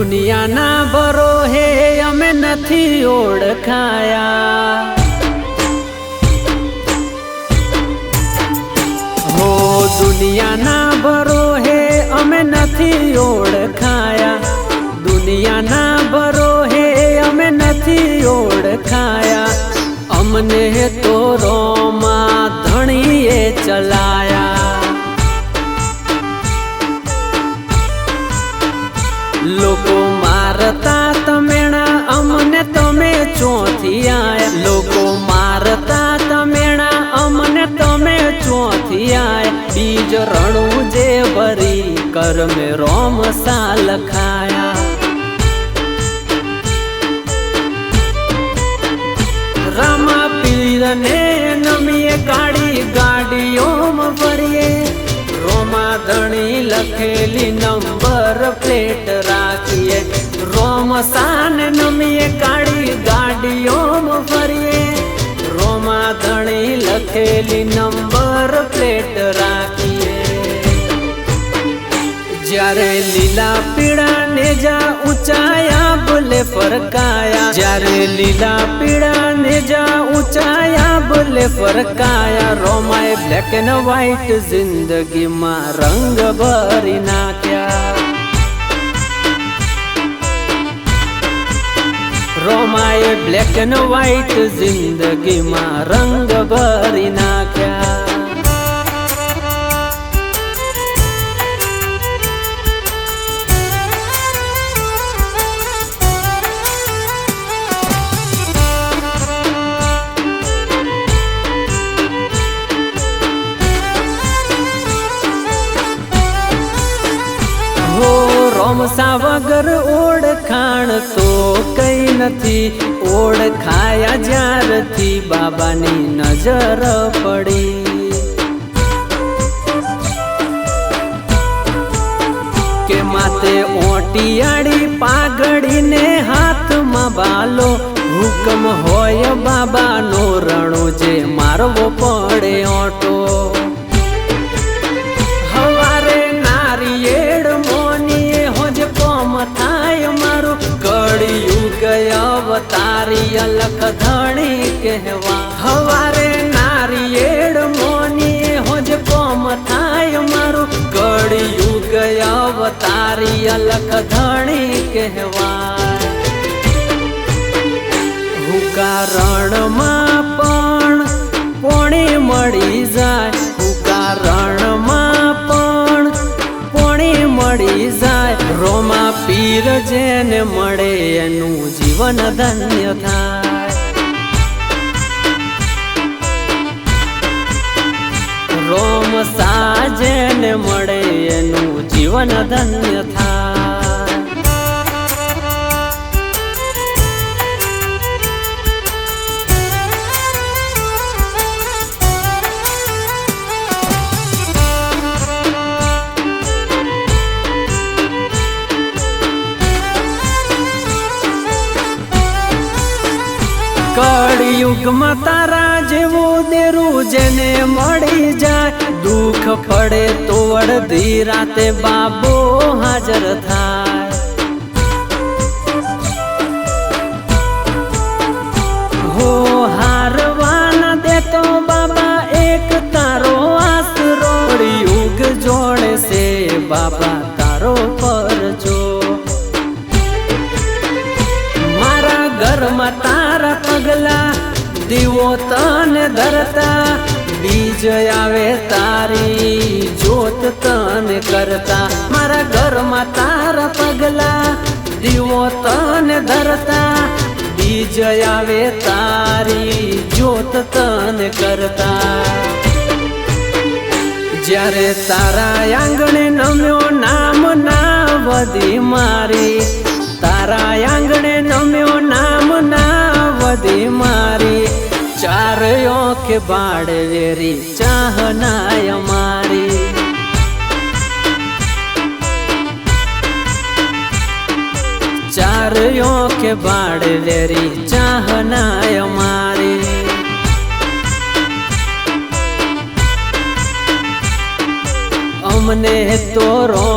દુનિયાના ભરોહે અમે નથી ઓળખાયા, હો દુનિયાના ભરોહે અમે નથી ઓળખાયા, દુનિયાના ભરોહે અમે નથી ઓળખાયા, અમને તો રોમાં ધણીએ ચલાયા। લોકો મારતા તમેણા અમને તમે ચોથી આયા, લોકો મારતા તમેણા અમને તમે ચોથી આયા, બીજ રણું જે ભરી કરમે રોમ સા લખાયા। રામા પીરને નમીએ ગાડી ગાડીઓમાં ભરીએ, રોમા ધણી લખેલી નંબર પ્લેટ રાખીએ, રોમ સાન નમીએ ગાડી ગાડીઓમાં ફરીએ, રોમા ધણી લખેલી નંબર પ્લેટ રાખીએ। જ્યારે લીલા પીળા નેજા ઊંચાયા બોલે ફરકાયા, જ્યારે લીલા પીળા નેજા ઊંચાયા બોલે ફરકાયા, રોમાએ બ્લેક એન્ડ વ્હાઈટ જિંદગીમાં રંગ ભરી નાખ્યા, રોમાએ બ્લેક એન્ડ વ્હાઈટ જિંદગીમાં રંગ ભરી નાખ્યા। રોમસા વગર ઓળખાણ તો કઈ નથી, ઓળખાયા જ્યારથી બાબાની નજર પડી, કે માથે ઓટિયાળી પાઘડીને હાથમાં બાલો, હુકમ હોય બાબાનો રણો જે મારવો પડે ઓટો, હવારે નારિયેળ મોનીએ હોજ કોમ થાય મારું, કળિયુગ અવતારી અલખ ધણી કહેવા, હવારે નારિયેળ મોનીએ હોજ કોમ થાય મારું, કળિયુગ અવતારી અલખ ધણી કહેવા। હુકા રણમાં પણ પોણી મળી જાય, હુકા રણમાં પણ પોણી મળી જાય, રોમા પીર જેને મળે એનું જીવન ધન્ય થાય, રોમ સા જેને મળે એનું જીવન ધન્ય થાય। કળિયુગમાં તારા જેવું દેરું જેને મળી જાય, દુઃખ પડે તો અડધી રાતે બાબો હાજર થાય, હો હારવાના દેતો બાબા એક તારો આસરો, કળિયુગ જોડે છે બાબા તારો પરચો, મારા ઘરમાં તારા પગલા દીવો તને ધરતા, બીજ આવે તારી જોત તને કરતા, મારા ઘરમાં તારા પગલા દીવો તને ધરતા, બીજ આવે તારી જોત તને કરતા। જ્યારે તારા આંગણે નમ્યો નામ ના વધી મારી, તારા આંગણે નમ્યો નામ ના વધી મારી, ચાર આંખ બાળ વેરી ચાહનાય મારી, ચાર આંખ બાળ વેરી ચાહનાય મારી। અમને તો રો